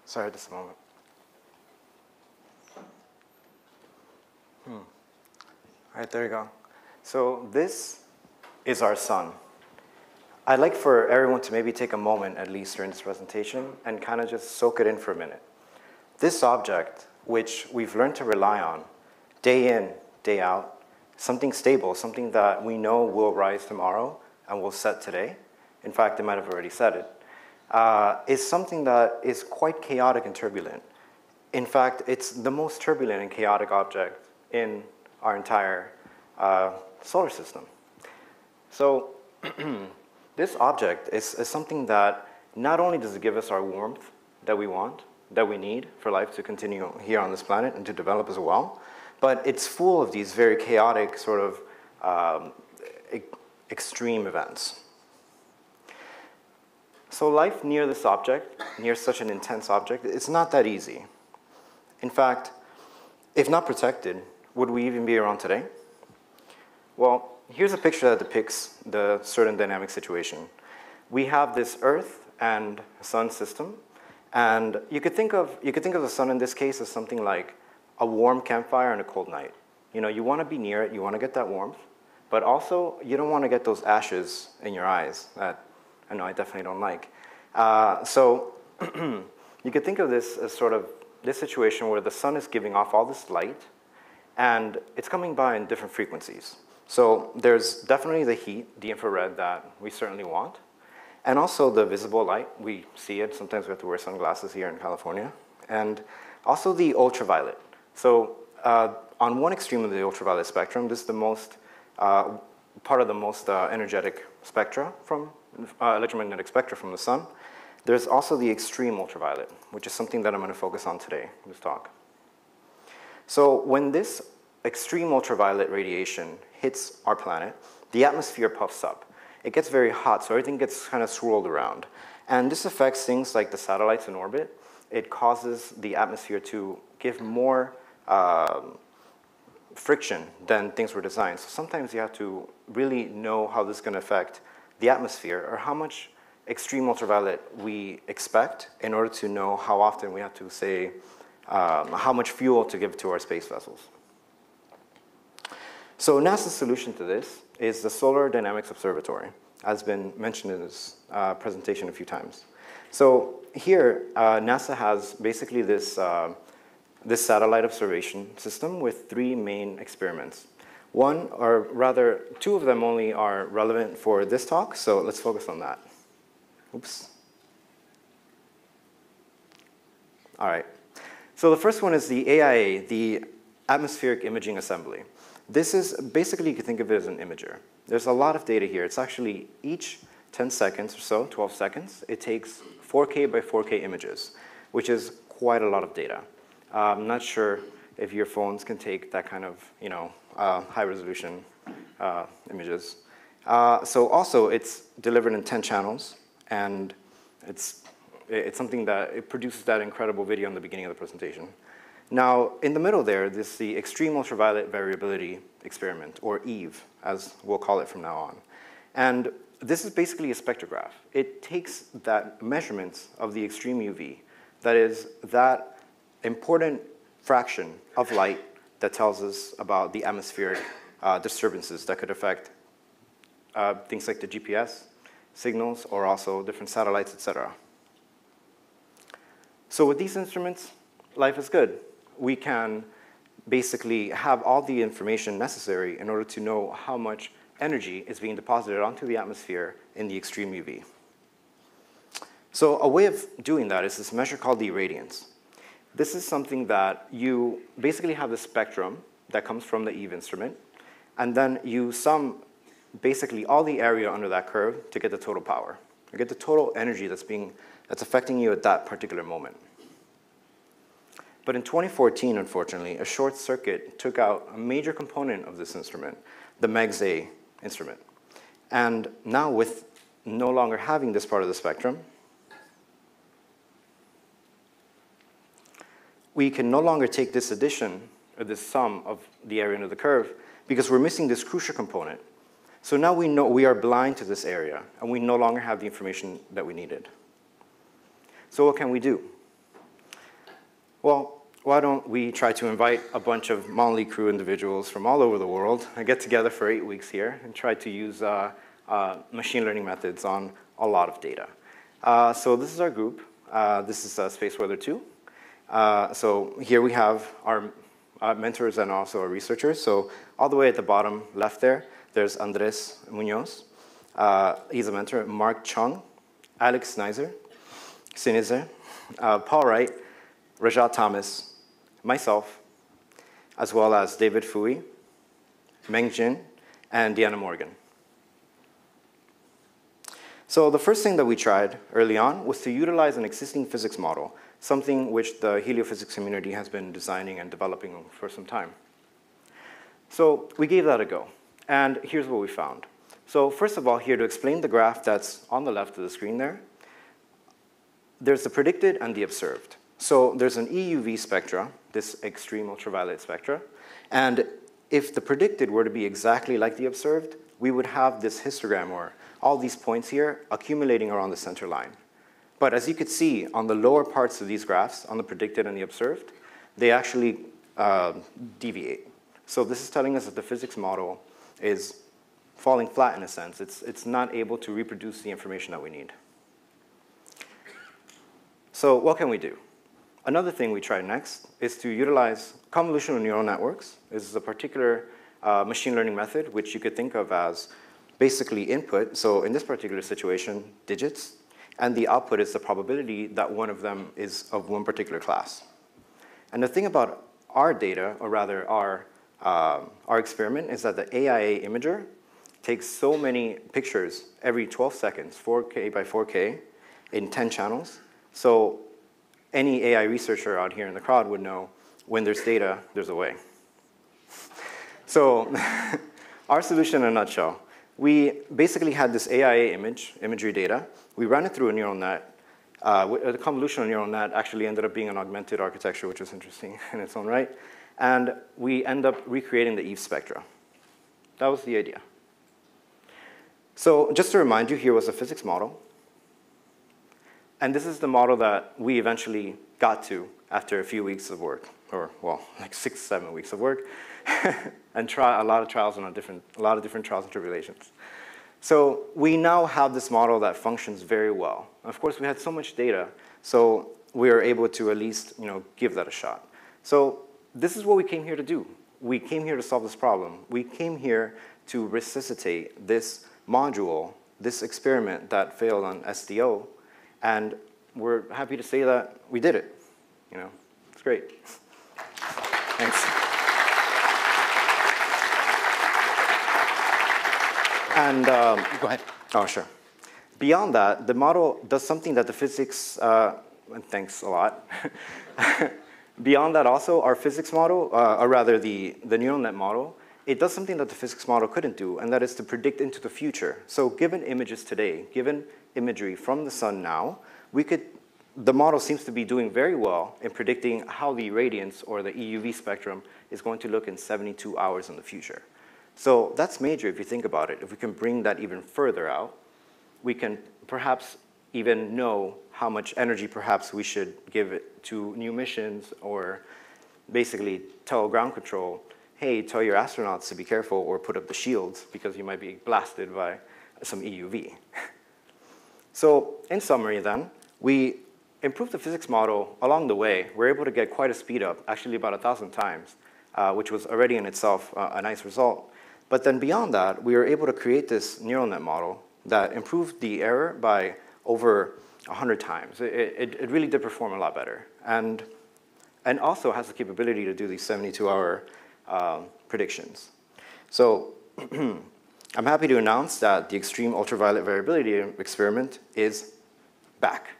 Sorry, just a moment. All right, there you go. So this is our sun. I'd like for everyone to maybe take a moment, at least during this presentation, and kind of just soak it in for a minute. This object, which we've learned to rely on day in, day out, something stable, something that we know will rise tomorrow and will set today. In fact, it might have already set it, is something that is quite chaotic and turbulent. In fact, it's the most turbulent and chaotic object in our entire solar system. So this object is something that not only does it give us our warmth that we want, that we need for life to continue here on this planet and to develop as well, but it's full of these very chaotic sort of extreme events. So life near this object, near such an intense object, it's not that easy. In fact, if not protected, would we even be around today? Well, here's a picture that depicts the certain dynamic situation. We have this Earth and Sun system, and you could think of the sun in this case as something like a warm campfire on a cold night. You know, you want to be near it, you want to get that warmth, but also you don't want to get those ashes in your eyes that I know I definitely don't like. So you could think of this as sort of this situation where the sun is giving off all this light, and it's coming by in different frequencies. So there's definitely the heat, the infrared that we certainly want, and also the visible light. We see it. Sometimes we have to wear sunglasses here in California. And also the ultraviolet. So on one extreme of the ultraviolet spectrum, this is the most, part of the most energetic spectra from electromagnetic spectra from the sun. There's also the extreme ultraviolet, which is something that I'm going to focus on today in this talk. So when this extreme ultraviolet radiation hits our planet, the atmosphere puffs up. It gets very hot, so everything gets kind of swirled around. And this affects things like the satellites in orbit. It causes the atmosphere to give more friction than things were designed. So sometimes you have to really know how this is going to affect the atmosphere or how much extreme ultraviolet we expect in order to know how often we have to say how much fuel to give to our space vessels. So NASA's solution to this is the Solar Dynamics Observatory, as been mentioned in this presentation a few times. So here, NASA has basically this, this satellite observation system with three main experiments. One, or rather, two of them only are relevant for this talk, so let's focus on that. Oops. All right. So the first one is the AIA, the Atmospheric Imaging Assembly. This is basically, you can think of it as an imager. There's a lot of data here. It's actually each 10 seconds or so, 12 seconds, it takes 4K by 4K images, which is quite a lot of data. I'm not sure if your phones can take that kind of, you know, high resolution images. So also, it's delivered in 10 channels, and it's something that it produces that incredible video in the beginning of the presentation. Now, in the middle there, this is the Extreme Ultraviolet Variability Experiment, or EVE, as we'll call it from now on. And this is basically a spectrograph. It takes that measurements of the extreme UV, that is, that important fraction of light that tells us about the atmospheric disturbances that could affect things like the GPS signals or also different satellites, etc. So with these instruments, life is good. We can basically have all the information necessary in order to know how much energy is being deposited onto the atmosphere in the extreme UV. So a way of doing that is this measure called the irradiance. This is something that you basically have the spectrum that comes from the EVE instrument, and then you sum basically all the area under that curve to get the total power. You get the total energy that's affecting you at that particular moment. But in 2014, unfortunately, a short circuit took out a major component of this instrument, the MEGS-A instrument. And now with no longer having this part of the spectrum, we can no longer take this addition, or this sum of the area under the curve, because we're missing this crucial component. So now we know we are blind to this area, and we no longer have the information that we needed. So what can we do? Well, why don't we try to invite a bunch of Motley Crew individuals from all over the world and get together for 8 weeks here and try to use machine learning methods on a lot of data. So this is our group. This is Space Weather 2. So here we have our mentors and also our researchers. So all the way at the bottom left there, there's Andres Munoz. He's a mentor. Mark Chung, Alex Snizer, Sinizer, Paul Wright, Rajat Thomas, myself, as well as David Fui, Meng Jin, and Deanna Morgan. So the first thing that we tried early on was to utilize an existing physics model, something which the heliophysics community has been designing and developing for some time. So we gave that a go, and here's what we found. So first of all, here to explain the graph that's on the left of the screen there, there's the predicted and the observed. So there's an EUV spectra, this extreme ultraviolet spectra, and if the predicted were to be exactly like the observed, we would have this histogram or all these points here accumulating around the center line. But as you could see on the lower parts of these graphs, on the predicted and the observed, they actually deviate. So this is telling us that the physics model is falling flat in a sense. It's not able to reproduce the information that we need. So what can we do? Another thing we tried next is to utilize convolutional neural networks. This is a particular machine learning method which you could think of as basically input. So in this particular situation, digits, and the output is the probability that one of them is of one particular class. And the thing about our data, or rather our experiment, is that the AIA imager takes so many pictures every 12 seconds, 4K by 4K, in 10 channels. So any AI researcher out here in the crowd would know when there's data, there's a way. So our solution in a nutshell, we basically had this AIA imagery data. We ran it through a neural net. The convolutional neural net actually ended up being an augmented architecture, which was interesting in its own right. And we end up recreating the EVE spectra. That was the idea. So just to remind you, here was a physics model. And this is the model that we eventually got to after a few weeks of work, or well, like 6, 7 weeks of work, and a lot of trials and a lot of different trials and tribulations. So we now have this model that functions very well. Of course, we had so much data, so we were able to at least give that a shot. So this is what we came here to do. We came here to solve this problem. We came here to resuscitate this module, this experiment that failed on SDO, and we're happy to say that we did it. It's great. Thanks. And go ahead. Oh, sure. Beyond that, the model does something that the physics, and thanks a lot. Beyond that also, our physics model, or rather the neural net model, it does something that the physics model couldn't do, and that is to predict into the future. So given images today, given imagery from the sun now, the model seems to be doing very well in predicting how the irradiance or the EUV spectrum is going to look in 72 hours in the future. So that's major if you think about it. If we can bring that even further out, we can perhaps even know how much energy perhaps we should give it to new missions, or basically tell ground control, hey, tell your astronauts to be careful or put up the shields because you might be blasted by some EUV. So in summary then, we improved the physics model along the way. We're able to get quite a speed up, actually about 1,000 times, which was already in itself a nice result. But then beyond that, we were able to create this neural net model that improved the error by over 100 times. It really did perform a lot better. And also has the capability to do these 72-hour predictions. So I'm happy to announce that the extreme ultraviolet variability experiment is back.